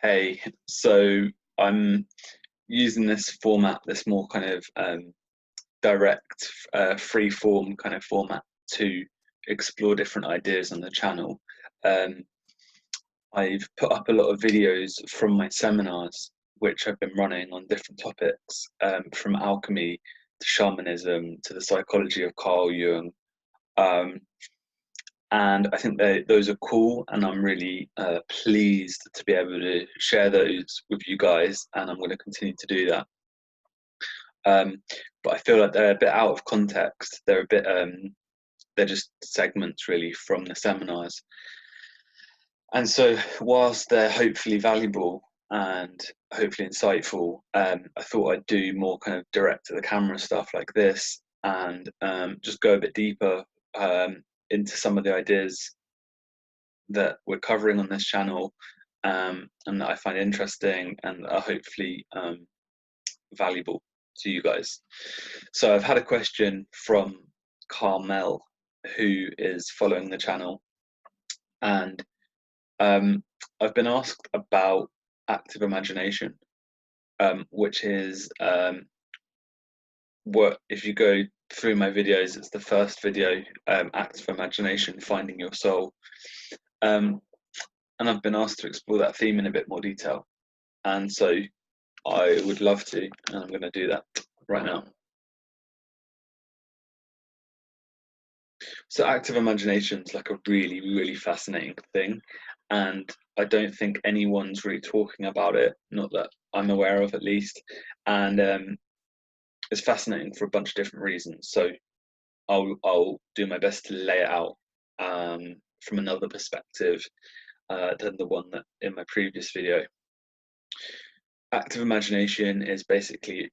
Hey, so I'm using this format, this more kind of direct, free form kind of format to explore different ideas on the channel. Um, I've put up a lot of videos from my seminars, which I've been running on different topics, from alchemy to shamanism to the psychology of Carl Jung. Um, and I think those are cool, and I'm really pleased to be able to share those with you guys, and I'm going to continue to do that. But I feel like they're a bit out of context. They're just segments really from the seminars, and so whilst they're hopefully valuable and hopefully insightful, I thought I'd do more kind of direct to the camera stuff like this, and just go a bit deeper into some of the ideas that we're covering on this channel, and that I find interesting and are hopefully valuable to you guys. So I've had a question from Carmel, who is following the channel, and I've been asked about active imagination, which is what, if you go through my videos, it's the first video, active imagination, finding your soul. And I've been asked to explore that theme in a bit more detail. And so I would love to, and I'm going to do that right now. So active imagination is like a really, really fascinating thing. And I don't think anyone's really talking about it, not that I'm aware of at least. And it's fascinating for a bunch of different reasons. So I'll do my best to lay it out from another perspective than the one that in my previous video. Active imagination is basically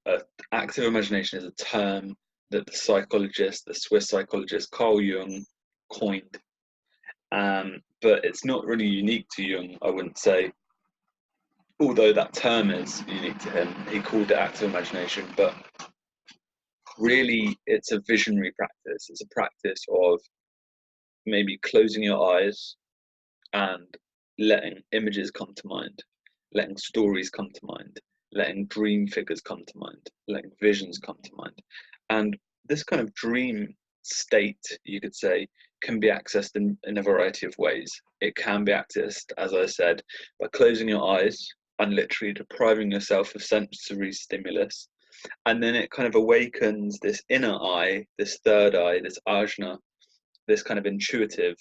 active imagination is a term that the Swiss psychologist Carl Jung coined. But it's not really unique to Jung, I wouldn't say. Although that term is unique to him, he called it active imagination, but really it's a visionary practice. It's a practice of maybe closing your eyes and letting images come to mind, letting stories come to mind, letting dream figures come to mind, letting visions come to mind. And this kind of dream state, you could say, can be accessed in a variety of ways. It can be accessed, as I said, by closing your eyes and literally depriving yourself of sensory stimulus. And then it kind of awakens this inner eye, this third eye, this ajna, this kind of intuitive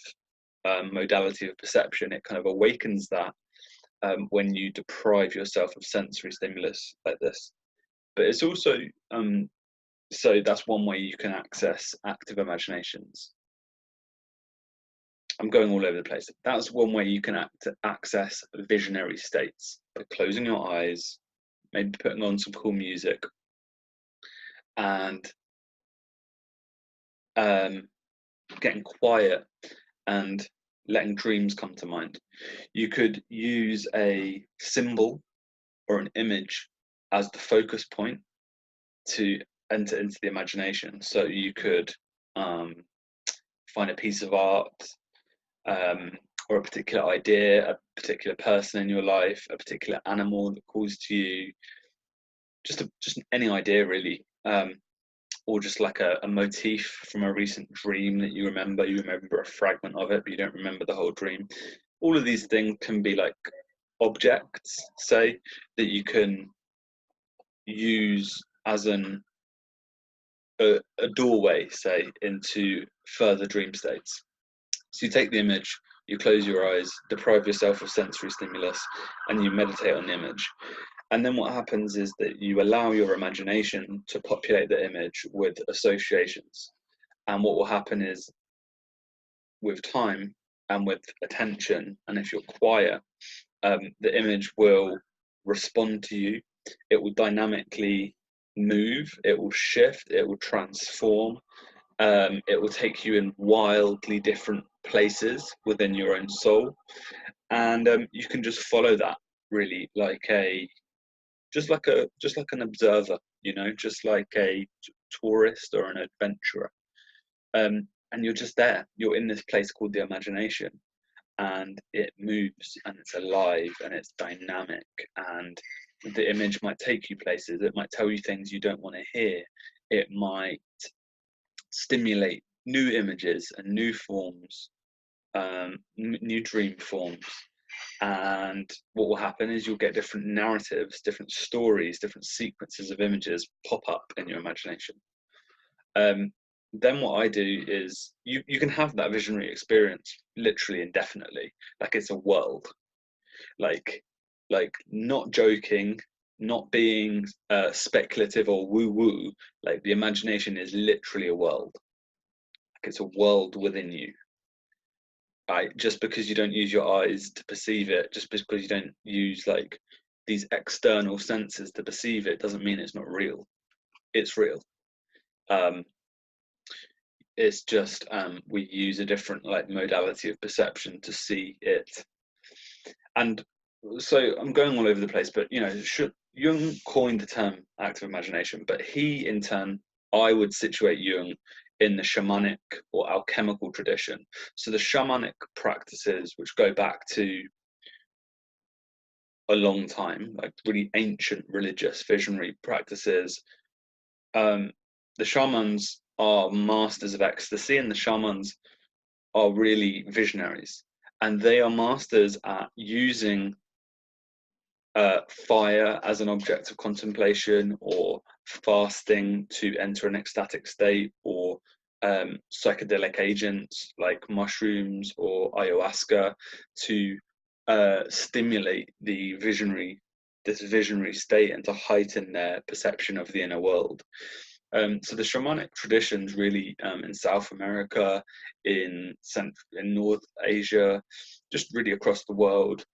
modality of perception. It kind of awakens that when you deprive yourself of sensory stimulus like this. But it's also, so that's one way you can access active imaginations. I'm going all over the place. That's one way you can access visionary states, by closing your eyes, maybe putting on some cool music, and getting quiet and letting dreams come to mind. You could use a symbol or an image as the focus point to enter into the imagination. So you could find a piece of art, or a particular idea, a particular person in your life, a particular animal that calls to you, just any idea really, or just like a motif from a recent dream that you remember a fragment of it, but you don't remember the whole dream. All of these things can be like objects, say, that you can use as a doorway, say, into further dream states. So you take the image, you close your eyes, deprive yourself of sensory stimulus, and you meditate on the image. And then what happens is that you allow your imagination to populate the image with associations. And what will happen is, with time and with attention, and if you're quiet, the image will respond to you. It will dynamically move, it will shift, it will transform. It will take you in wildly different places within your own soul. And you can just follow that, really, like just like an observer, just like a tourist or an adventurer. And you're just there. You're in this place called the imagination. and it moves and it's alive and it's dynamic, and the image might take you places, it might tell you things you don't want to hear, it might stimulate new images and new forms, new dream forms. And what will happen is you'll get different narratives, different stories, different sequences of images pop up in your imagination. Then what I do is you can have that visionary experience literally indefinitely, like it's a world, like not joking, not being speculative or woo woo. Like the imagination is literally a world, like it's a world within you. Right, just because you don't use your eyes to perceive it, just because you don't use like these external senses to perceive it, doesn't mean it's not real. It's real. It's just we use a different like modality of perception to see it. And so I'm going all over the place, but you know, Jung coined the term active imagination, but he in turn, I would situate Jung in the shamanic or alchemical tradition. So the shamanic practices, which go back to a long time, like really ancient religious visionary practices, the shamans are masters of ecstasy, and the shamans are really visionaries, and they are masters at using fire as an object of contemplation, or fasting to enter an ecstatic state, or psychedelic agents like mushrooms or ayahuasca to stimulate this visionary state and to heighten their perception of the inner world. So the shamanic traditions really in South America, in North Asia, just really across the world,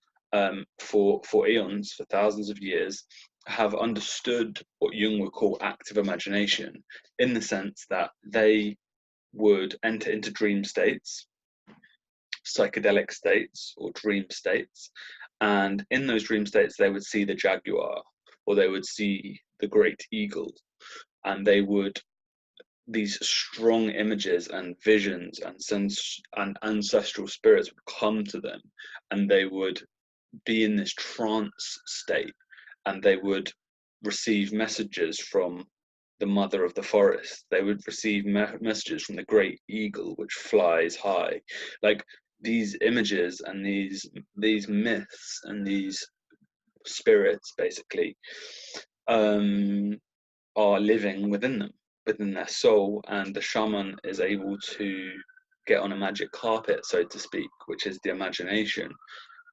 for eons, for thousands of years, have understood what Jung would call active imagination, in the sense that they would enter into dream states, psychedelic states or dream states, and in those dream states they would see the jaguar, or they would see the great eagle, and these strong images and visions and ancestral spirits would come to them, and they would be in this trance state, and they would receive messages from the mother of the forest. They would receive messages from the great eagle, which flies high. Like these images and these myths and these spirits, basically, are living within them, within their soul, and the shaman is able to get on a magic carpet, so to speak, which is the imagination,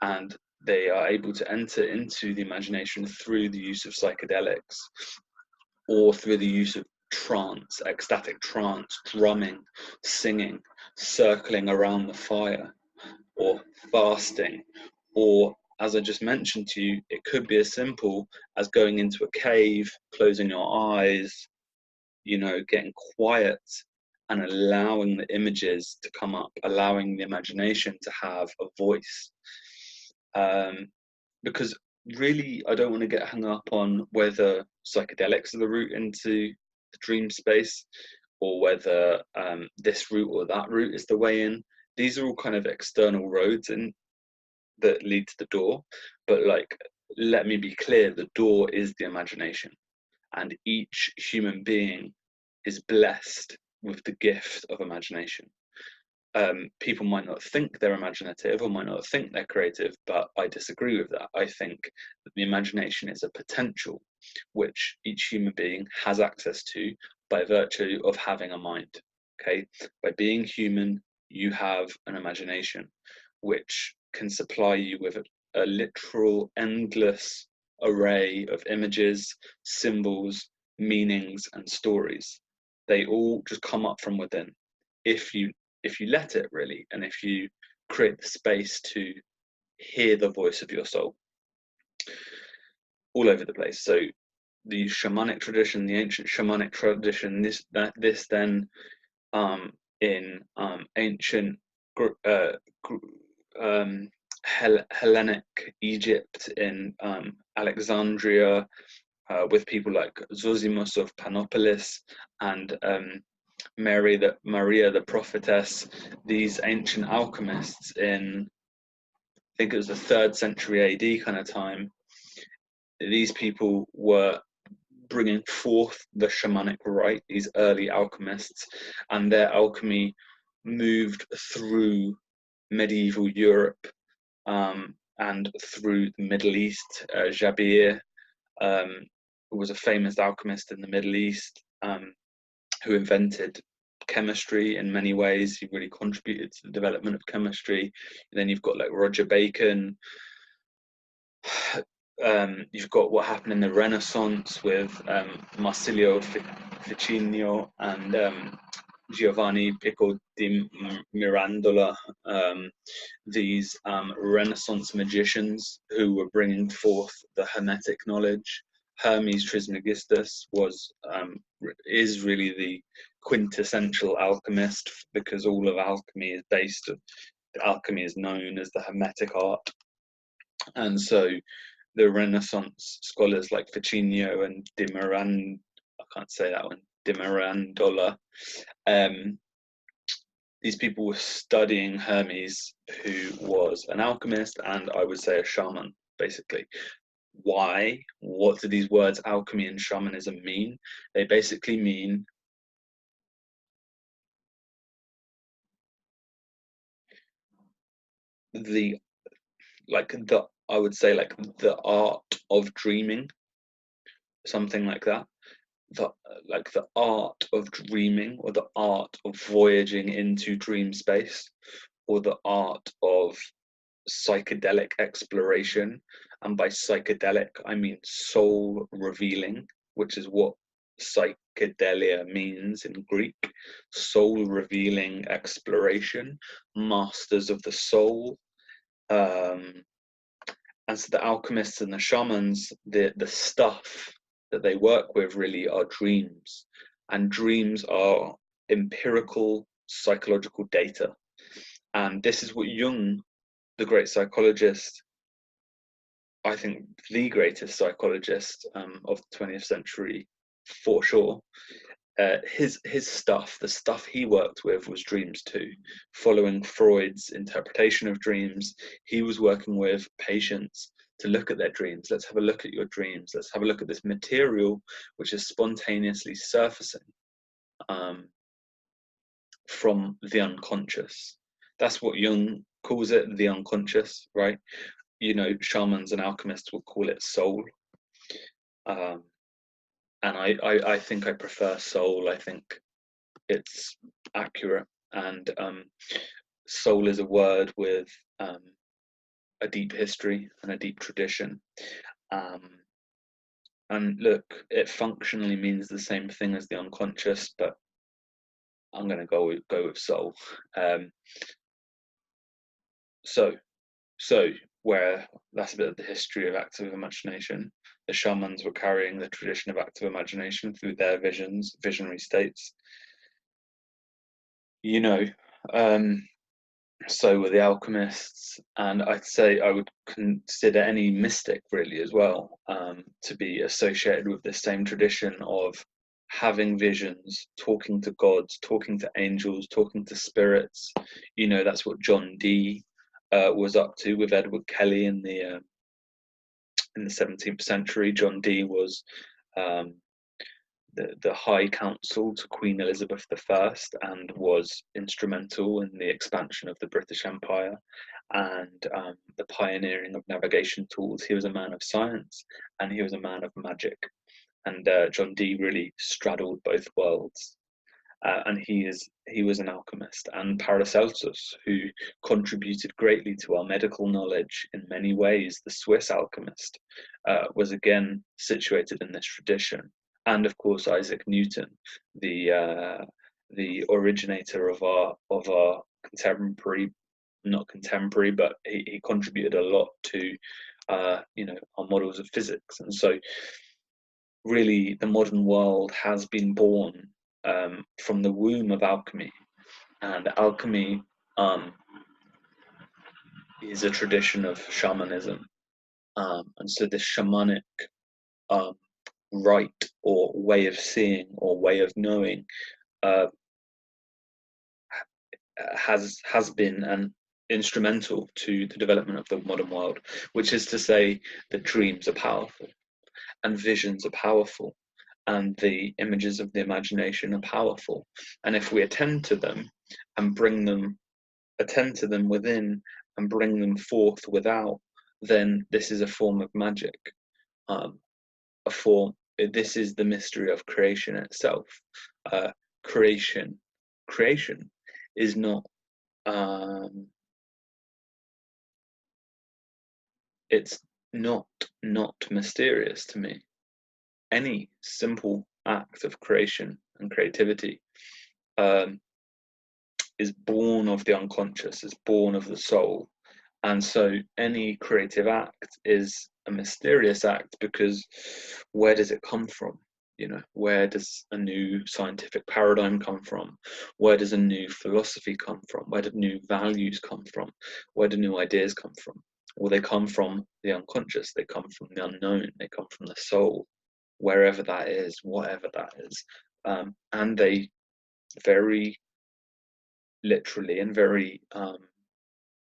and they are able to enter into the imagination through the use of psychedelics, or through the use of trance, ecstatic trance, drumming, singing, circling around the fire, or fasting, or, as I just mentioned to you, it could be as simple as going into a cave, closing your eyes, you know, getting quiet and allowing the images to come up, allowing the imagination to have a voice. Because really, I don't want to get hung up on whether psychedelics are the route into the dream space, or whether this route or that route is the way in. These are all kind of external roads that lead to the door. But like, let me be clear, the door is the imagination, and each human being is blessed with the gift of imagination. People might not think they're imaginative or might not think they're creative, but I disagree with that. I think that the imagination is a potential which each human being has access to by virtue of having a mind. Okay, by being human, you have an imagination which can supply you with a literal, endless array of images, symbols, meanings, and stories. They all just come up from within if you let it, really, and if you create the space to hear the voice of your soul. All over the place. So the shamanic tradition, the ancient shamanic tradition, this then in ancient Hellenic Egypt, in Alexandria, with people like Zosimus of Panopolis, and Maria the prophetess, these ancient alchemists in think it was the 3rd century AD kind of time, these people were bringing forth the shamanic rite, these early alchemists, and their alchemy moved through medieval Europe and through the Middle East. Jabir was a famous alchemist in the Middle East who invented chemistry in many ways. He really contributed to the development of chemistry. And then you've got like Roger Bacon. You've got what happened in the Renaissance with Marsilio Ficino and Giovanni Pico di Mirandola, these Renaissance magicians who were bringing forth the Hermetic knowledge. Hermes Trismegistus is really the quintessential alchemist, because all of alchemy is alchemy is known as the Hermetic art. And so the Renaissance scholars like Ficino and Di Mirandola, these people were studying Hermes, who was an alchemist and I would say a shaman, basically. Why? What do these words alchemy and shamanism mean? They basically mean I would say like the art of dreaming, something like that. The art of dreaming, or the art of voyaging into dream space, or the art of psychedelic exploration. And by psychedelic, I mean soul revealing, which is what psychedelia means in Greek. Soul revealing exploration, masters of the soul. And so the alchemists and the shamans, the stuff that they work with really are dreams. And dreams are empirical psychological data. And this is what Jung, the great psychologist, I think the greatest psychologist of the 20th century, for sure, his stuff, the stuff he worked with, was dreams too. Following Freud's interpretation of dreams, he was working with patients to look at their dreams. Let's have a look at your dreams. Let's have a look at this material which is spontaneously surfacing from the unconscious. That's what Jung calls it, the unconscious, right? You know, shamans and alchemists will call it soul. And I think I prefer soul. I think it's accurate. And soul is a word with a deep history and a deep tradition. And look, it functionally means the same thing as the unconscious, but I'm going to go with soul. So where that's a bit of the history of active imagination. The shamans were carrying the tradition of active imagination through their visionary states. You know, so were the alchemists, and I'd say I would consider any mystic really as well to be associated with the same tradition of having visions, talking to gods, talking to angels, talking to spirits. You know, that's what John Dee was up to with Edward Kelly in the 17th century. John Dee was the High Counsel to Queen Elizabeth I and was instrumental in the expansion of the British Empire and the pioneering of navigation tools. He was a man of science and he was a man of magic. And John Dee really straddled both worlds. And he was an alchemist. And Paracelsus, who contributed greatly to our medical knowledge in many ways, the Swiss alchemist, was again situated in this tradition. And of course Isaac Newton, the originator of our contemporary, not contemporary, but he contributed a lot to our models of physics. And so really the modern world has been born from the womb of alchemy, and alchemy is a tradition of shamanism, and so this shamanic rite or way of seeing or way of knowing has been and instrumental to the development of the modern world, which is to say that dreams are powerful and visions are powerful and the images of the imagination are powerful. And if we attend to them and attend to them within and bring them forth without, then this is a form of magic. This is the mystery of creation itself. Creation is not, it's not mysterious to me. Any simple act of creation and creativity is born of the unconscious, is born of the soul. And so any creative act is a mysterious act, because where does it come from? Where does a new scientific paradigm come from? Where does a new philosophy come from? Where do new values come from? Where do new ideas come from? Well, they come from the unconscious, they come from the unknown, they come from the soul, wherever that is, whatever that is. And they very literally and very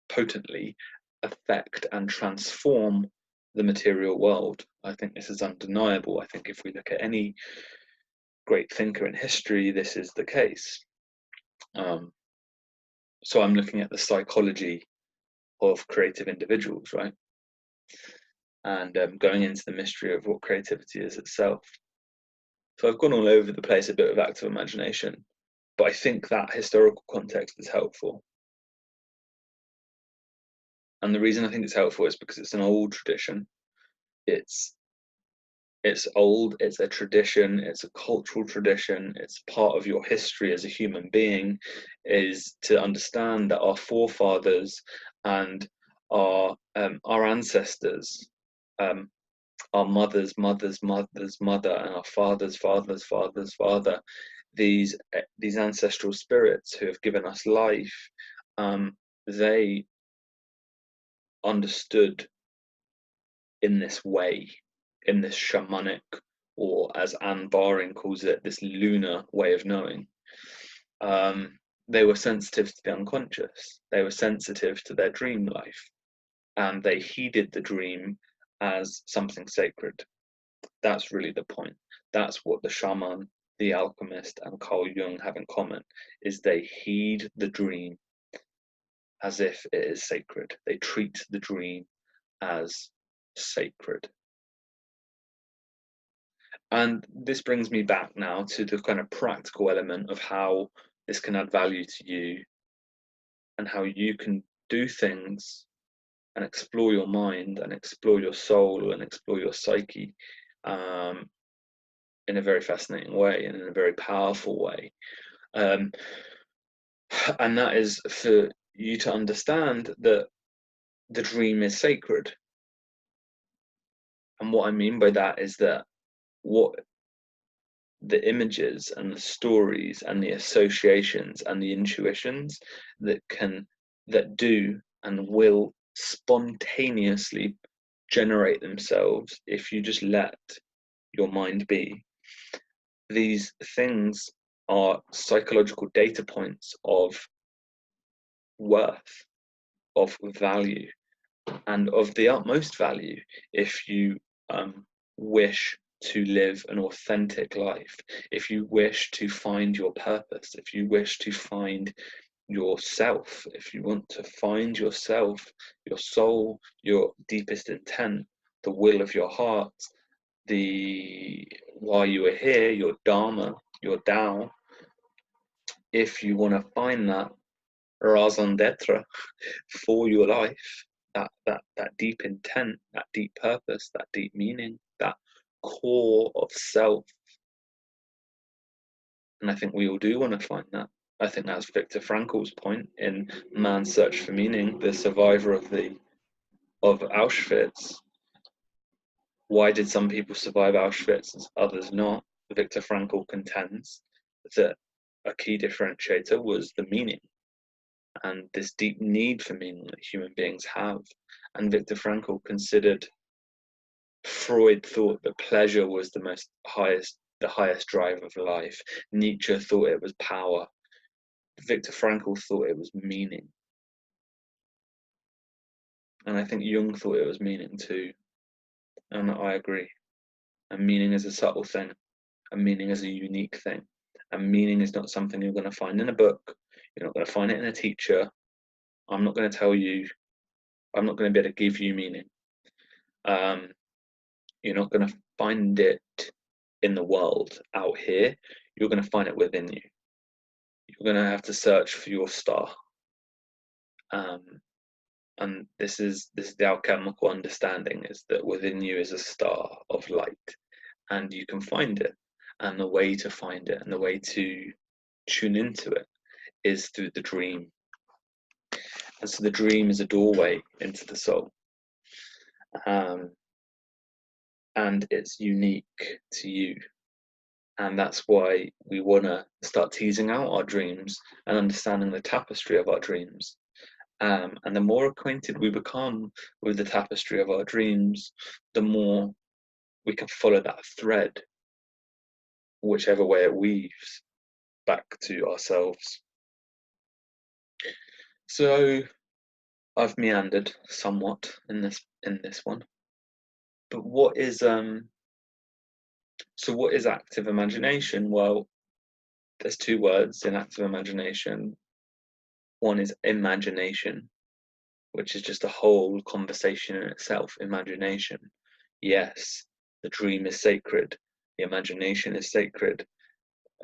potently affect and transform the material world. I think this is undeniable. I think if we look at any great thinker in history, this is the case. So I'm looking at the psychology of creative individuals, right? And going into the mystery of what creativity is itself. So I've gone all over the place a bit with active imagination, but I think that historical context is helpful. And the reason I think it's helpful is because it's an old tradition. It's old, it's a tradition, it's a cultural tradition, it's part of your history as a human being, is to understand that our forefathers and our ancestors, our mother's mother's mother's mother, and our father's father's father's father, these ancestral spirits who have given us life, they understood in this way, in this shamanic, or as Anne Baring calls it, this lunar way of knowing. They were sensitive to the unconscious. They were sensitive to their dream life, and they heeded the dream as something sacred. That's really the point. That's what the shaman, the alchemist, and Carl Jung have in common, is they heed the dream as if it is sacred. They treat the dream as sacred. And this brings me back now to the kind of practical element of how this can add value to you and how you can do things and explore your mind and explore your soul and explore your psyche in a very fascinating way and in a very powerful way. And that is for you to understand that the dream is sacred. And what I mean by that is that what the images and the stories and the associations and the intuitions that do and will spontaneously generate themselves if you just let your mind be. These things are psychological data points of worth, of value, and of the utmost value if you wish to live an authentic life, if you wish to find your purpose, if you wish to find yourself, if you want to find yourself, your soul, your deepest intent, the will of your heart, the why you are here, your dharma, your Tao. If you want to find that raison d'etre for your life, that deep intent, that deep purpose, that deep meaning, that core of self. And I think we all do want to find that. I think that's Viktor Frankl's point in Man's Search for Meaning, the survivor of Auschwitz. Why did some people survive Auschwitz and others not? Viktor Frankl contends that a key differentiator was the meaning and this deep need for meaning that human beings have. And Viktor Frankl considered, Freud thought that pleasure was the highest drive of life. Nietzsche thought it was power. Viktor Frankl thought it was meaning. And I think Jung thought it was meaning too, and I agree. And meaning is a subtle thing, and meaning is a unique thing. And meaning is not something you're going to find in a book. You're not going to find it in a teacher. I'm not going to tell you. I'm not going to be able to give you meaning. You're not going to find it in the world out here. You're going to find it within you. You're going to have to search for your star. And this is the alchemical understanding, is that within you is a star of light, and you can find it. And the way to find it and the way to tune into it is through the dream. And so the dream is a doorway into the soul. And it's unique to you. And that's why we want to start teasing out our dreams and understanding the tapestry of our dreams. And the more acquainted we become with the tapestry of our dreams, the more we can follow that thread, whichever way it weaves back to ourselves. So I've meandered somewhat in this one. But what is active imagination? Well, there's two words in active imagination. One is imagination, which is just a whole conversation in itself. Imagination. Yes, the dream is sacred. The imagination is sacred.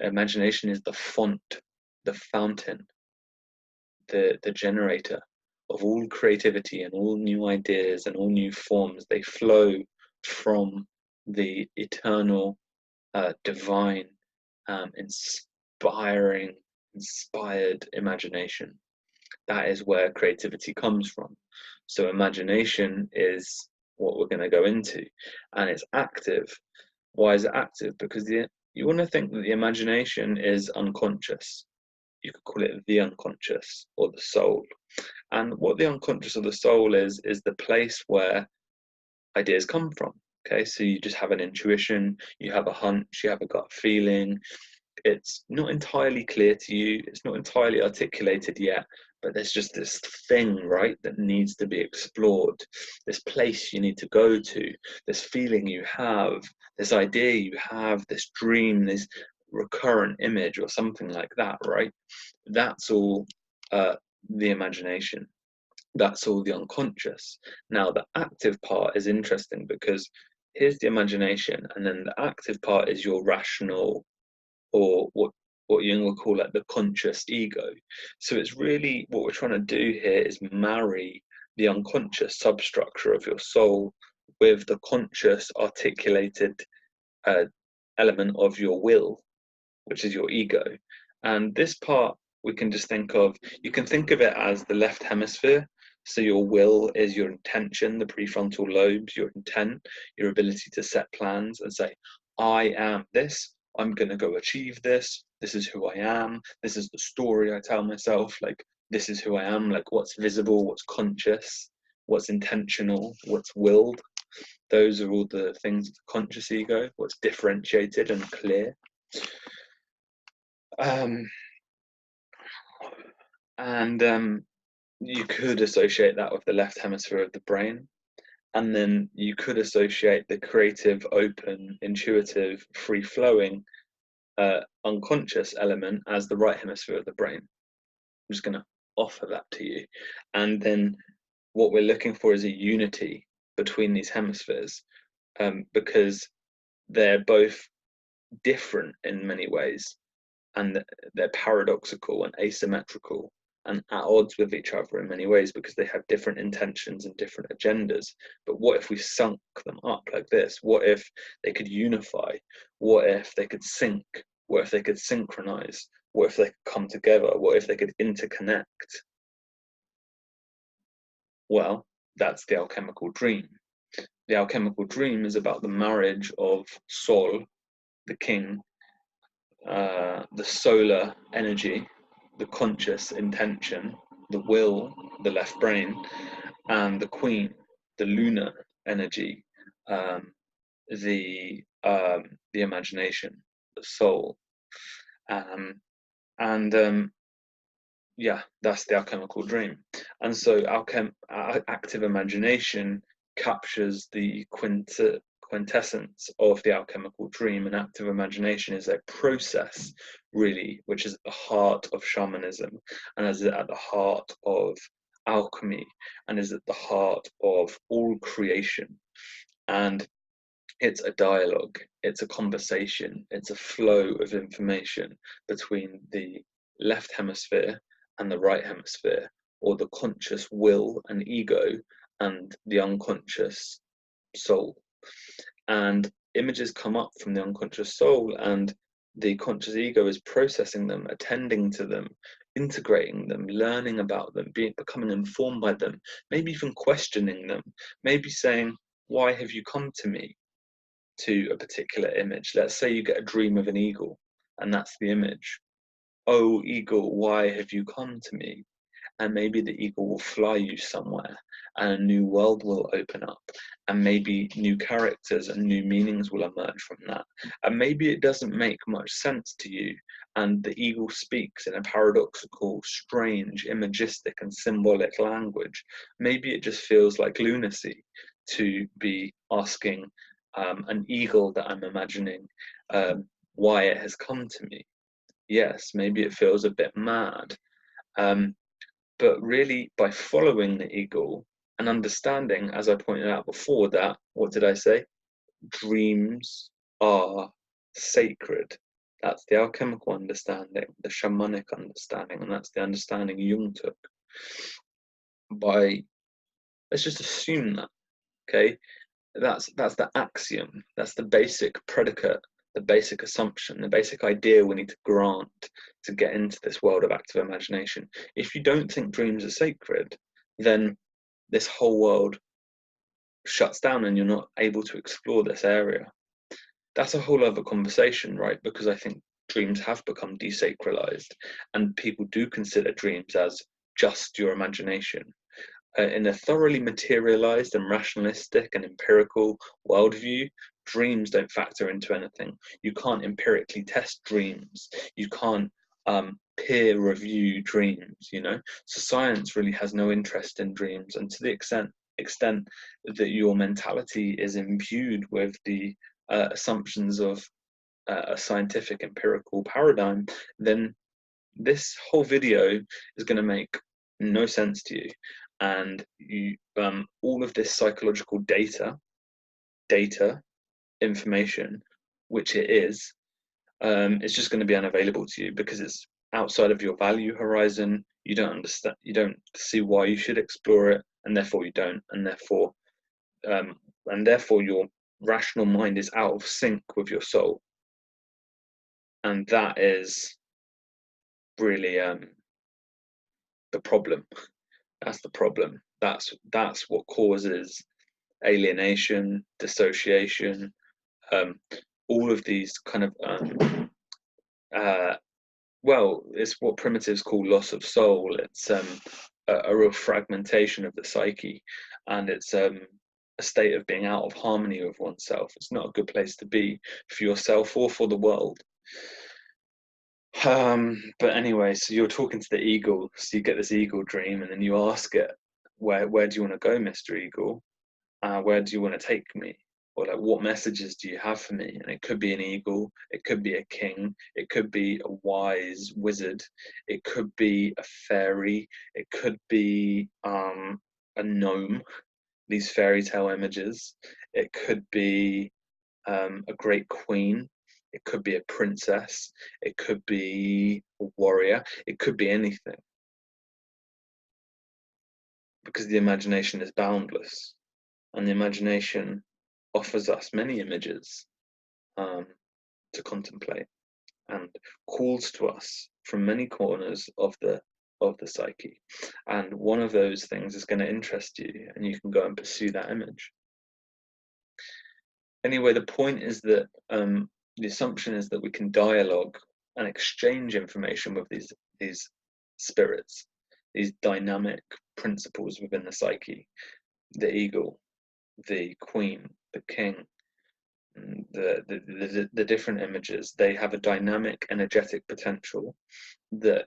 Imagination is the font, the fountain, the generator of all creativity and all new ideas and all new forms. They flow from the eternal, divine, inspired imagination. That is where creativity comes from. So imagination is what we're going to go into, and it's active. Why is it active? Because you want to think that the imagination is unconscious. You could call it the unconscious or the soul. And what the unconscious or the soul is the place where ideas come from. Okay, so you just have an intuition, you have a hunch, you have a gut feeling. It's not entirely clear to you, it's not entirely articulated yet, but there's just this thing, right, that needs to be explored, this place you need to go to, this feeling you have, this idea you have, this dream, this recurrent image or something like that, right? That's all the imagination. That's all the unconscious. Now, the active part is interesting because here's the imagination, and then the active part is your rational, or what Jung will call like the conscious ego. So it's really what we're trying to do here is marry the unconscious substructure of your soul with the conscious articulated element of your will, which is your ego. And this part we can just think of, you can think of it as the left hemisphere. So your will is your intention, the prefrontal lobes, your intent, your ability to set plans and say, I am this, I'm going to go achieve this, this is who I am, this is the story I tell myself, like this is who I am, like what's visible, what's conscious, what's intentional, what's willed. Those are all the things of the conscious ego, what's differentiated and clear. You could associate that with the left hemisphere of the brain, and then you could associate the creative, open, intuitive, free-flowing, unconscious element as the right hemisphere of the brain. I'm just going to offer that to you, and then what we're looking for is a unity between these hemispheres, because they're both different in many ways, and they're paradoxical and asymmetrical and at odds with each other in many ways because they have different intentions and different agendas. But what if we sunk them up like this? What if they could unify? What if they could sync? What if they could synchronize? What if they could come together? What if they could interconnect? Well, that's the alchemical dream. The alchemical dream is about the marriage of Sol, the king, the solar energy, the conscious intention, the will, the left brain, and the queen, the lunar energy, the imagination, the soul. And yeah, that's the alchemical dream. And so active imagination captures the quintessence of the alchemical dream, and active imagination is a process, really, which is at the heart of shamanism, and is at the heart of alchemy, and is at the heart of all creation. And it's a dialogue, it's a conversation, it's a flow of information between the left hemisphere and the right hemisphere, or the conscious will and ego and the unconscious soul. And images come up from the unconscious soul, and the conscious ego is processing them, attending to them, integrating them, learning about them, becoming informed by them, maybe even questioning them, maybe saying, why have you come to me? To a particular image. Let's say you get a dream of an eagle, and that's the image. Oh, eagle, why have you come to me? And maybe the eagle will fly you somewhere, and a new world will open up, and maybe new characters and new meanings will emerge from that. And maybe it doesn't make much sense to you, and the eagle speaks in a paradoxical, strange, imagistic, and symbolic language. Maybe it just feels like lunacy to be asking an eagle that I'm imagining why it has come to me. Yes, maybe it feels a bit mad. Um, but really, by following the eagle and understanding, as I pointed out before, that, what did I say? Dreams are sacred. That's the alchemical understanding, the shamanic understanding, and that's the understanding Jung took. Let's just assume that, okay? That's the axiom, that's the basic predicate, the basic assumption, the basic idea we need to grant to get into this world of active imagination. If you don't think dreams are sacred, then this whole world shuts down and you're not able to explore this area. That's a whole other conversation, right? Because I think dreams have become desacralized, and people do consider dreams as just your imagination. In a thoroughly materialized and rationalistic and empirical worldview, dreams don't factor into anything. You can't empirically test dreams. You can't peer review dreams, you know? So science really has no interest in dreams. And to the extent that your mentality is imbued with the assumptions of a scientific empirical paradigm, then this whole video is going to make no sense to you, and you all of this psychological data information, which it is, it's just going to be unavailable to you because it's outside of your value horizon. You don't understand, you don't see why you should explore it, and therefore you don't, and therefore your rational mind is out of sync with your soul, and that is really the problem. That's the problem. That's what causes alienation, dissociation, all of these kind of well, it's what primitives call loss of soul. It's a real fragmentation of the psyche, and it's a state of being out of harmony with oneself. It's not a good place to be for yourself or for the world. But anyway, so you're talking to the eagle, so you get this eagle dream, and then you ask it, where do you want to go, Mr. Eagle? Where do you want to take me? Or like, what messages do you have for me? And it could be an eagle, it could be a king, it could be a wise wizard, it could be a fairy, it could be a gnome, these fairy tale images. It could be a great queen. It could be a princess. It could be a warrior. It could be anything. Because the imagination is boundless. And the imagination offers us many images to contemplate, and calls to us from many corners of the psyche. And one of those things is going to interest you, and you can go and pursue that image. Anyway, the point is that the assumption is that we can dialogue and exchange information with these spirits, these dynamic principles within the psyche, the eagle, the queen, the king, the different images. They have a dynamic, energetic potential that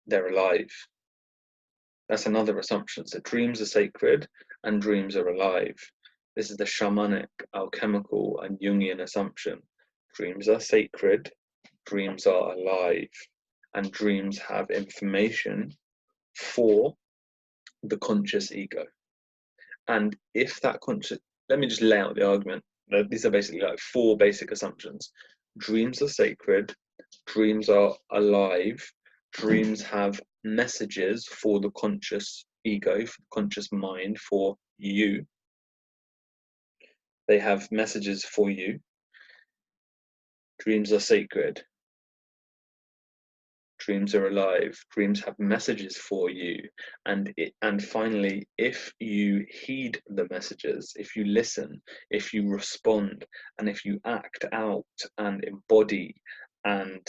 they're alive. That's another assumption. So dreams are sacred and dreams are alive. This is the shamanic, alchemical, and Jungian assumption. Dreams are sacred, dreams are alive, and dreams have information for the conscious ego. And if that conscious, let me just lay out the argument. These are basically like 4 basic assumptions. Dreams are sacred, dreams are alive, dreams have messages for the conscious ego, for the conscious mind, for you. They have messages for you. Dreams are sacred. Dreams are alive. Dreams have messages for you. And finally, if you heed the messages, if you listen, if you respond, and if you act out and embody and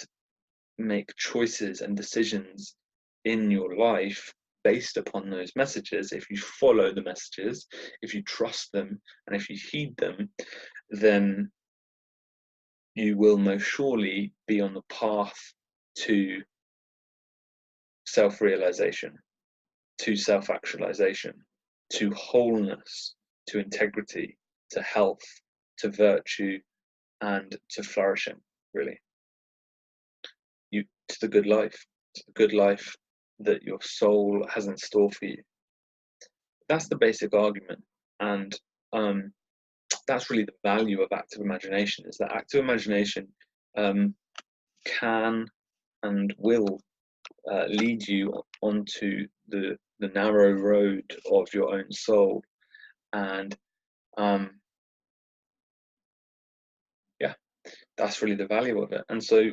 make choices and decisions in your life based upon those messages, if you follow the messages, if you trust them, and if you heed them, then you will most surely be on the path to self-realization, to self-actualization, to wholeness, to integrity, to health, to virtue, and to flourishing, really. To the good life that your soul has in store for you. That's the basic argument, and that's really the value of active imagination, is that active imagination can and will lead you onto the narrow road of your own soul, and yeah, that's really the value of it. And so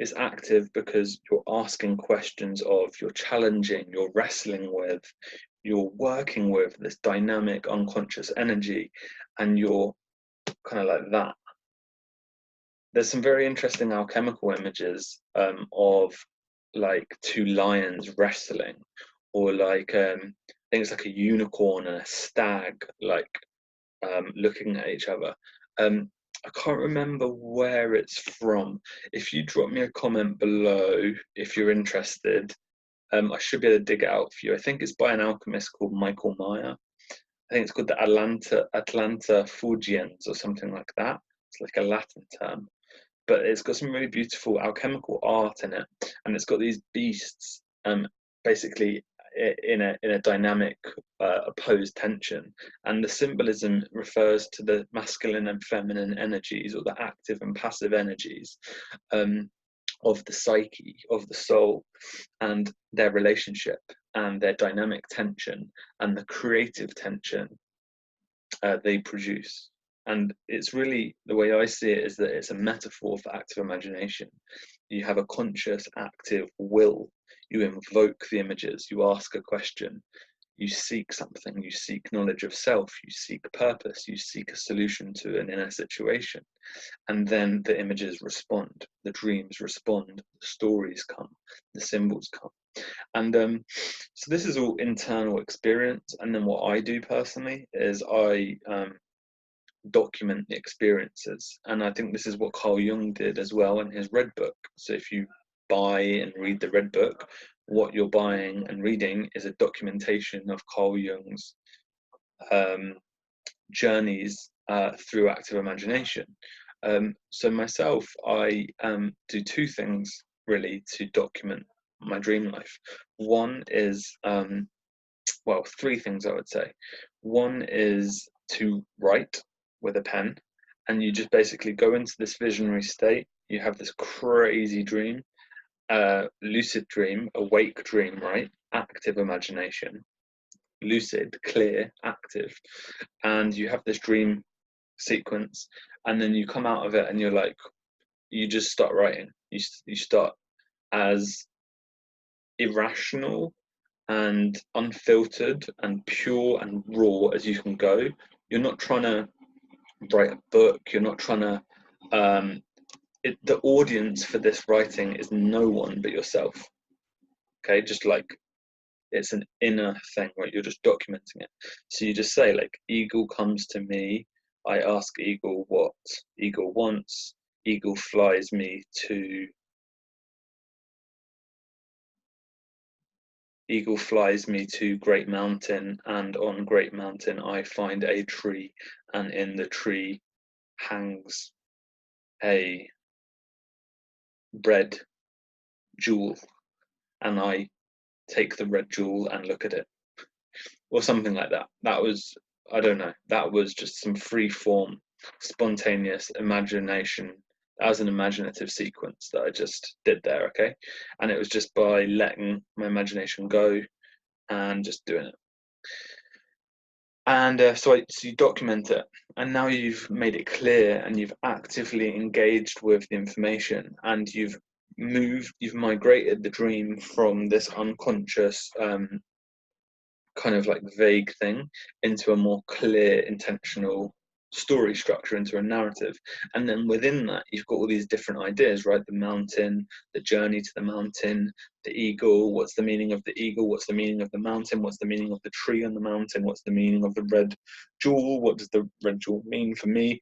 it's active because you're asking questions of, you're challenging, you're wrestling with, you're working with this dynamic unconscious energy, and you're kind of like that. There's some very interesting alchemical images of like 2 lions wrestling, or like I think it's like a unicorn and a stag like looking at each other. I can't remember where it's from. If you drop me a comment below if you're interested, I should be able to dig it out for you. I think it's by an alchemist called Michael Meyer. I think it's called the Atlanta Fugians or something like that. It's like a Latin term, but it's got some really beautiful alchemical art in it, and it's got these beasts basically in a dynamic opposed tension, and the symbolism refers to the masculine and feminine energies, or the active and passive energies of the psyche, of the soul, and their relationship, and their dynamic tension, and the creative tension they produce. And it's really, the way I see it is that it's a metaphor for active imagination. You have a conscious, active will. You invoke the images, you ask a question, you seek something, you seek knowledge of self, you seek purpose, you seek a solution to an inner situation. And then the images respond, the dreams respond, the stories come, the symbols come. And so this is all internal experience. And then what I do personally is I document the experiences, and I think this is what Carl Jung did as well in his Red Book. So if you buy and read the Red Book, what you're buying and reading is a documentation of Carl Jung's journeys through active imagination. So myself, I do 2 things really to document my dream life. One is, well, 3 things I would say. One is to write with a pen, and you just basically go into this visionary state. You have this crazy dream, lucid dream, awake dream, right? Active imagination, lucid, clear, active, and you have this dream sequence, and then you come out of it and you're like, you just start writing. You start as irrational and unfiltered and pure and raw as you can go. You're not trying to write a book, you're not trying to the audience for this writing is no one but yourself. Okay, just like it's an inner thing, right? You're just documenting it. So you just say, like, Eagle comes to me, I ask Eagle what Eagle wants, Eagle flies me to eagle flies me to Great Mountain, and on Great Mountain I find a tree, and in the tree hangs a red jewel, and I take the red jewel and look at it, or something like that. That was, I don't know, that was just some free form, spontaneous imagination as an imaginative sequence that I just did there, okay? And it was just by letting my imagination go and just doing it. And so you document it, and now you've made it clear, and you've actively engaged with the information, and you've migrated the dream from this unconscious kind of like vague thing into a more clear, intentional story structure, into a narrative. And then within that, you've got all these different ideas, right? The mountain, the journey to the mountain, the eagle, what's the meaning of the eagle, what's the meaning of the mountain, what's the meaning of the tree on the mountain, what's the meaning of the red jewel, what does the red jewel mean for me?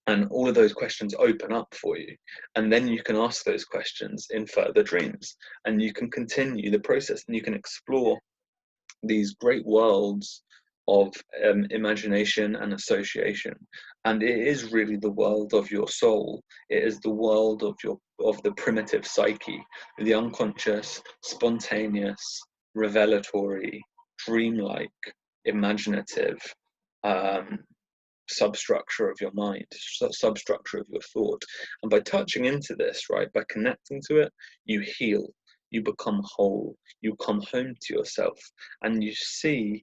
And all of those questions open up for you, and then you can ask those questions in further dreams, and you can continue the process, and you can explore these great worlds of imagination and association. And it is really the world of your soul. It is the world of the primitive psyche, the unconscious, spontaneous, revelatory, dreamlike, imaginative substructure of your mind, substructure of your thought. And by touching into this, right, by connecting to it, you heal, you become whole, you come home to yourself, and you see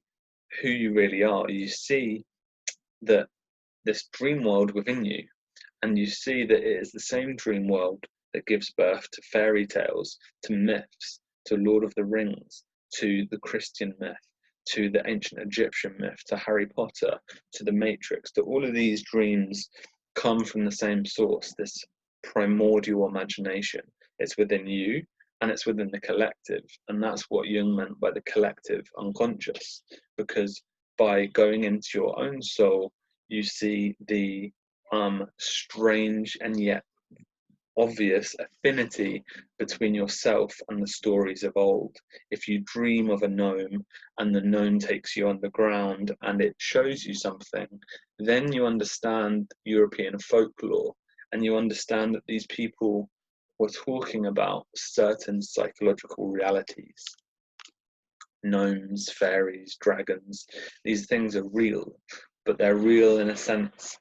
who you really are. You see that this dream world within you, and you see that it is the same dream world that gives birth to fairy tales, to myths, to Lord of the Rings, to the Christian myth, to the ancient Egyptian myth, to Harry Potter, to the Matrix, that all of these dreams come from the same source, this primordial imagination. It's within you, and it's within the collective. And that's what Jung meant by the collective unconscious, because by going into your own soul, you see the strange and yet obvious affinity between yourself and the stories of old. If you dream of a gnome and the gnome takes you underground and it shows you something, then you understand European folklore, and you understand that these people were talking about certain psychological realities. Gnomes, fairies, dragons, these things are real, but they're real in a sense,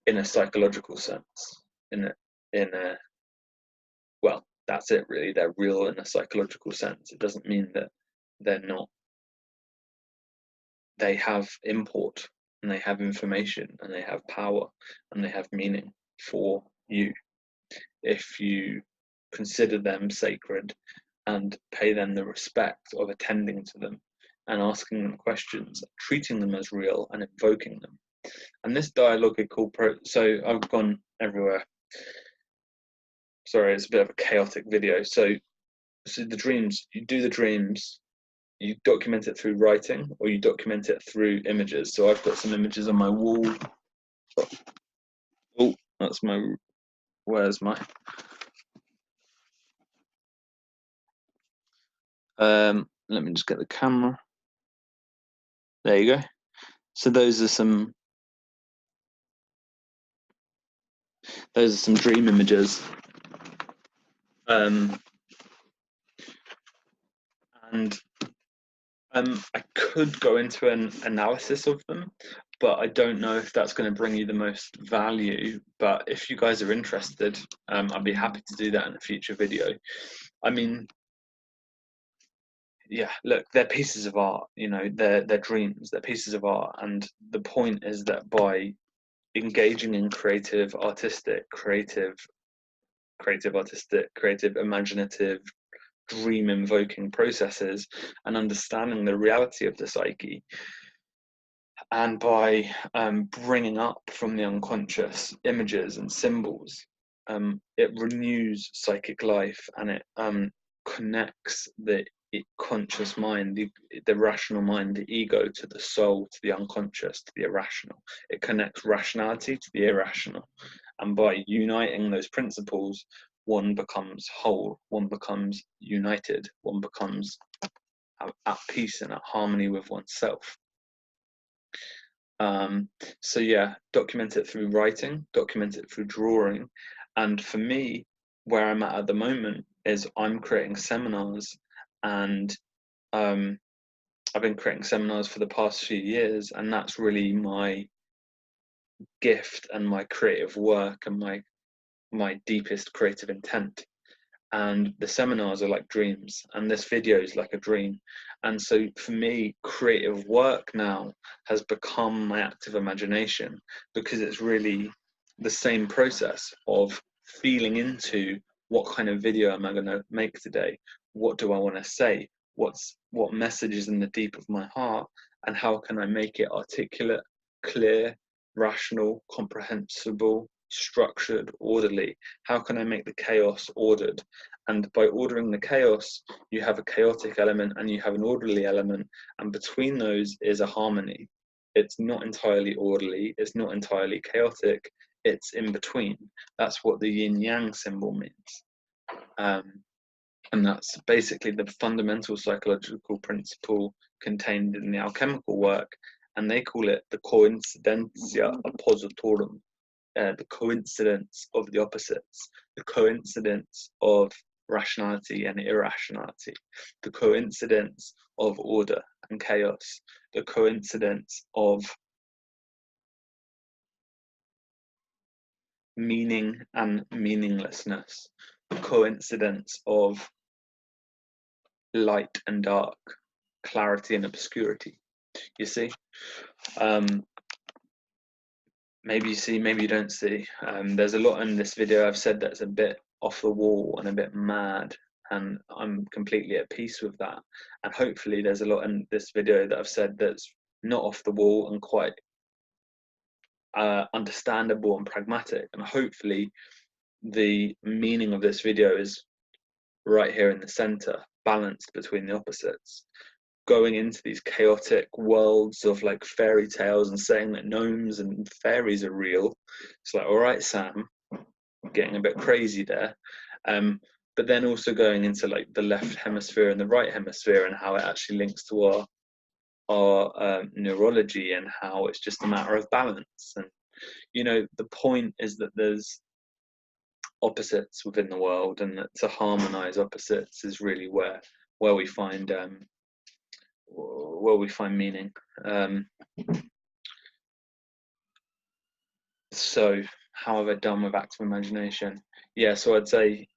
in a psychological sense, in a well, that's it really. They're real in a psychological sense. It doesn't mean that they're not. They have import, and they have information, and they have power, and they have meaning for you if you consider them sacred and pay them the respect of attending to them and asking them questions, treating them as real and invoking them. And this dialogical so I've gone everywhere. Sorry, it's a bit of a chaotic video. So the dreams, you do the dreams, you document it through writing, or you document it through images. So I've got some images on my wall. Oh, that's my, where's my, let me just get the camera. There you go. So those are some dream images. And I could go into an analysis of them, but I don't know if that's going to bring you the most value. But if you guys are interested, I'd be happy to do that in a future video. I mean, yeah, look, they're pieces of art, you know, they're dreams, they're pieces of art. And the point is that by engaging in creative, imaginative, dream invoking processes and understanding the reality of the psyche, and by bringing up from the unconscious images and symbols, it renews psychic life, and it connects the conscious mind, the rational mind, the ego, to the soul, to the unconscious, to the irrational. It connects rationality to the irrational, and by uniting those principles, one becomes whole, one becomes united, one becomes at peace and at harmony with oneself. So yeah, document it through writing, document it through drawing. And for me, where I'm at the moment is I'm creating seminars, and I've been creating seminars for the past few years, and that's really my gift and my creative work and my deepest creative intent. And the seminars are like dreams, and this video is like a dream. And so for me, creative work now has become my active imagination, because it's really the same process of feeling into what kind of video am I going to make today, what do I want to say, what message is in the deep of my heart, and how can I make it articulate, clear, rational, comprehensible, structured, orderly. How can I make the chaos ordered? And by ordering the chaos, you have a chaotic element and you have an orderly element, and between those is a harmony. It's not entirely orderly, it's not entirely chaotic, it's in between. That's what the yin yang symbol means. And that's basically the fundamental psychological principle contained in the alchemical work, and they call it the coincidentia oppositorum. The coincidence of the opposites, the coincidence of rationality and irrationality, the coincidence of order and chaos, the coincidence of meaning and meaninglessness, the coincidence of light and dark, clarity and obscurity. You see? Maybe you see, maybe you don't see. There's a lot in this video I've said that's a bit off the wall and a bit mad, and I'm completely at peace with that. And hopefully there's a lot in this video that I've said that's not off the wall and quite understandable and pragmatic. And hopefully the meaning of this video is right here in the center, balanced between the opposites. Going into these chaotic worlds of like fairy tales and saying that gnomes and fairies are real. It's like, all right, Sam, getting a bit crazy there. But then also going into like the left hemisphere and the right hemisphere, and how it actually links to our neurology, and how it's just a matter of balance. And you know, the point is that there's opposites within the world, and that to harmonize opposites is really where we find meaning. So how have I done with active imagination? Yeah, so I'd say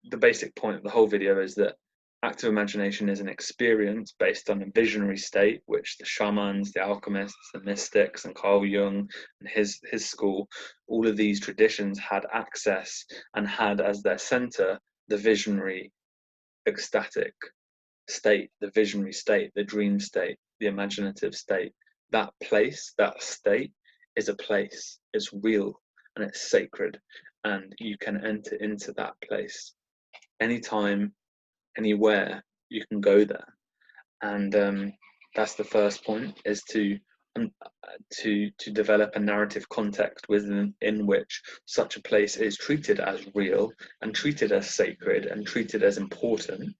the basic point of the whole video is that active imagination is an experience based on a visionary state, which the shamans, the alchemists, the mystics, and Carl Jung and his school, all of these traditions had access and had as their center the visionary, ecstatic state, the visionary state, the dream state, the imaginative state. That place, that state is a place, it's real and it's sacred, and you can enter into that place anytime, anywhere. You can go there. And that's the first point, is to develop a narrative context within in which such a place is treated as real and treated as sacred and treated as important.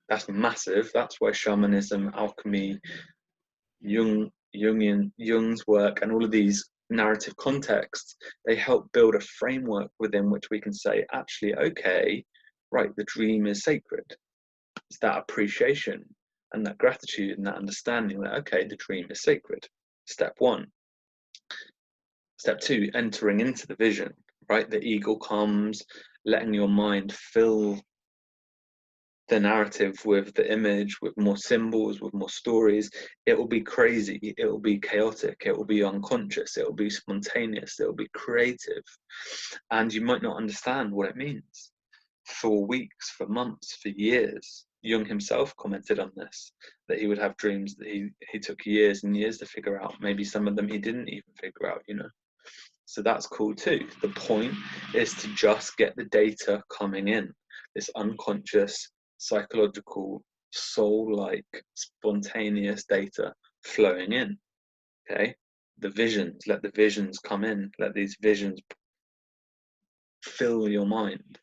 That's massive. That's why shamanism, alchemy, Jung's work, and all of these narrative contexts, they help build a framework within which we can say, actually, okay, right, the dream is sacred. It's that appreciation and that gratitude and that understanding that, okay, the dream is sacred. Step one. Step two, entering into the vision, right? The eagle comes, letting your mind fill the narrative with the image, with more symbols, with more stories. It will be crazy, it will be chaotic, it will be unconscious, it will be spontaneous, it will be creative, and you might not understand what it means for weeks, for months, for years. Jung himself commented on this, that he would have dreams that he took years and years to figure out. Maybe some of them he didn't even figure out, you know. So that's cool too. The point is to just get the data coming in, this unconscious, psychological, soul-like, spontaneous data flowing in. Okay, the visions, let the visions come in, let these visions fill your mind.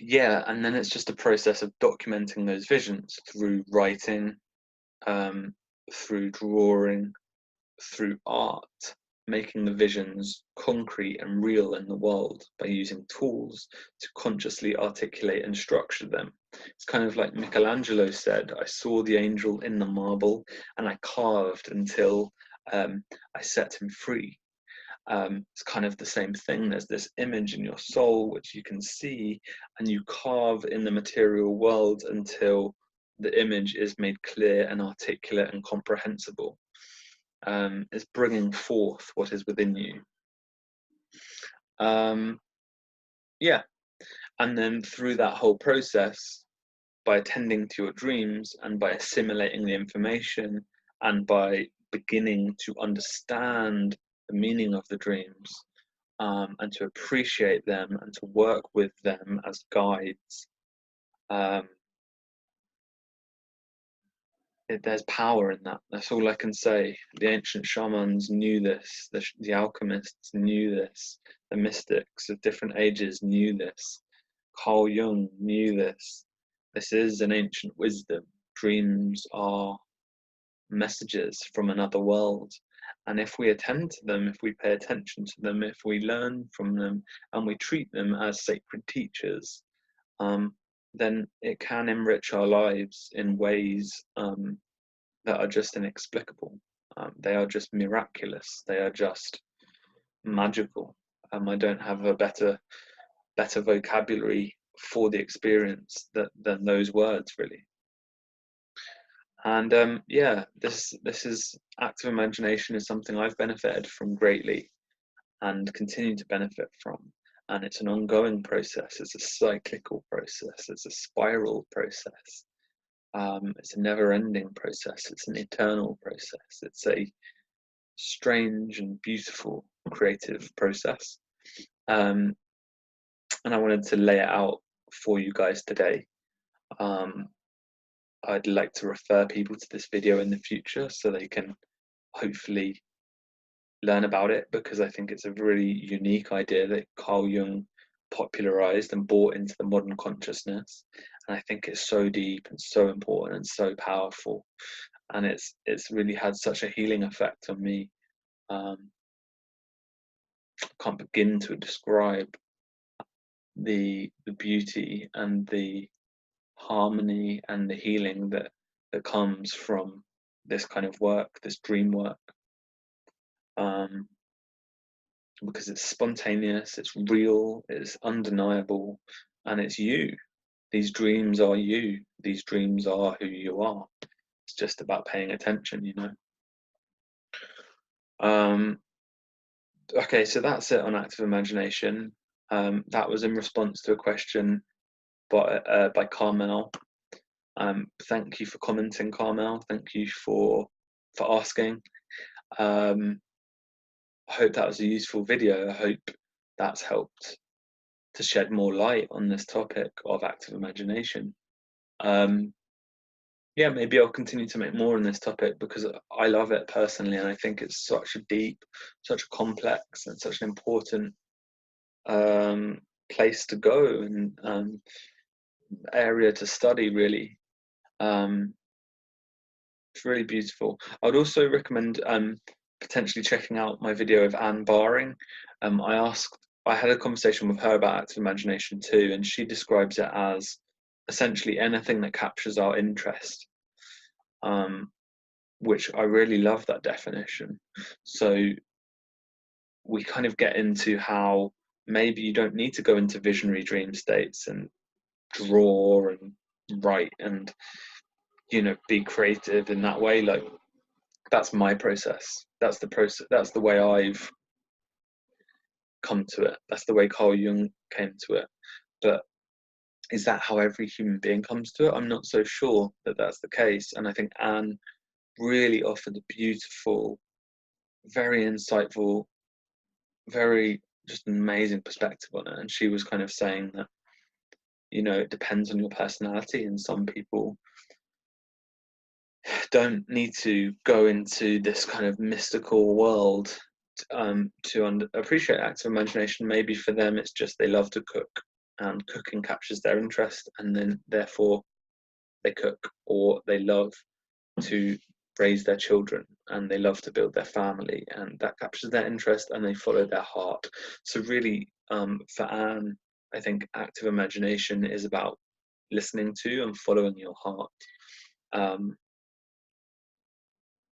yeah, and then it's just a process of documenting those visions through writing, through drawing, through art, making the visions concrete and real in the world by using tools to consciously articulate and structure them. It's kind of like Michelangelo said, I saw the angel in the marble and I carved until I set him free. It's kind of the same thing. There's this image in your soul which you can see, and you carve in the material world until the image is made clear and articulate and comprehensible. It's bringing forth what is within you. Yeah, and then through that whole process, by attending to your dreams and by assimilating the information and by beginning to understand the meaning of the dreams, and to appreciate them and to work with them as guides, there's power in that. That's all I can say. The ancient shamans knew this, the alchemists knew this, the mystics of different ages knew this, Carl Jung knew this. This is an ancient wisdom. Dreams are messages from another world, and if we attend to them, if we pay attention to them, if we learn from them and we treat them as sacred teachers, then it can enrich our lives in ways that are just inexplicable. They are just miraculous. They are just magical. I don't have a better vocabulary for the experience than those words, really. And yeah, this is active imagination is something I've benefited from greatly and continue to benefit from. And it's an ongoing process. It's a cyclical process. It's a spiral process. It's a never-ending process. It's an eternal process. It's a strange and beautiful creative process. And I wanted to lay it out for you guys today. I'd like to refer people to this video in the future so they can hopefully learn about it, because I think it's a really unique idea that Carl Jung popularized and brought into the modern consciousness, and I think it's so deep and so important and so powerful, and it's really had such a healing effect on me. I can't begin to describe the beauty and the harmony and the healing that comes from this kind of work, this dream work. Because it's spontaneous, it's real, it's undeniable, and it's you. These dreams are you. These dreams are who you are. It's just about paying attention, you know. Okay, so that's it on active imagination. That was in response to a question by Carmel. Thank you for commenting, Carmel. Thank you for asking. I hope that was a useful video. I hope that's helped to shed more light on this topic of active imagination. Yeah, maybe I'll continue to make more on this topic because I love it personally, and I think it's such a deep, such a complex, and such an important place to go and area to study, really. It's really beautiful. I would also recommend potentially checking out my video of Anne Baring. I had a conversation with her about active imagination too, and she describes it as essentially anything that captures our interest, which I really love that definition. So we kind of get into how maybe you don't need to go into visionary dream states and draw and write and, you know, be creative in that way. Like, that's my process. That's the process. That's the way I've come to it. That's the way Carl Jung came to it. But is that how every human being comes to it? I'm not so sure that that's the case. And I think Anne really offered a beautiful, very insightful, very just an amazing perspective on it. And she was kind of saying that, you know, it depends on your personality, and some people don't need to go into this kind of mystical world to appreciate active imagination. Maybe for them it's just they love to cook, and cooking captures their interest, and then therefore they cook, or they love to raise their children and they love to build their family, and that captures their interest and they follow their heart. So really, for Anne, I think active imagination is about listening to and following your heart.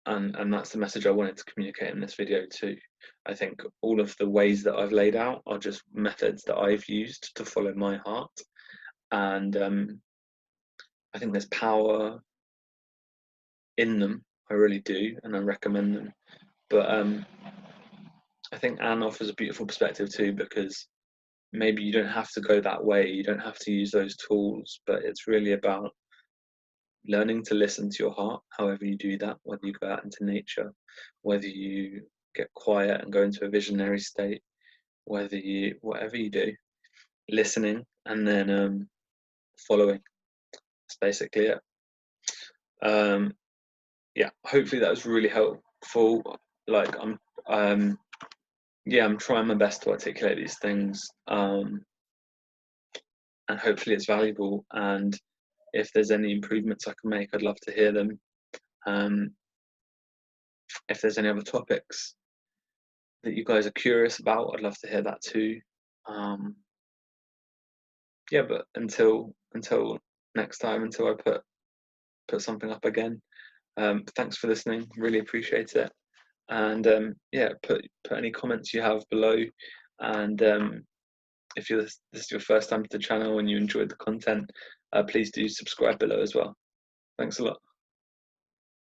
And that's the message I wanted to communicate in this video too. I think all of the ways that I've laid out are just methods that I've used to follow my heart, and I think there's power in them. I really do, and I recommend them. But I think Anne offers a beautiful perspective too, because maybe you don't have to go that way, you don't have to use those tools, but it's really about learning to listen to your heart, however you do that, whether you go out into nature, whether you get quiet and go into a visionary state, whether you, whatever you do, listening and then following. That's basically it. Yeah, hopefully that was really helpful. Like I'm trying my best to articulate these things, and hopefully it's valuable. And if there's any improvements I can make, I'd love to hear them. If there's any other topics that you guys are curious about, I'd love to hear that too. Yeah, but until next time, until I put something up again, thanks for listening, really appreciate it. And yeah, put any comments you have below, and if this is your first time to the channel and you enjoyed the content, please do subscribe below as well. Thanks a lot.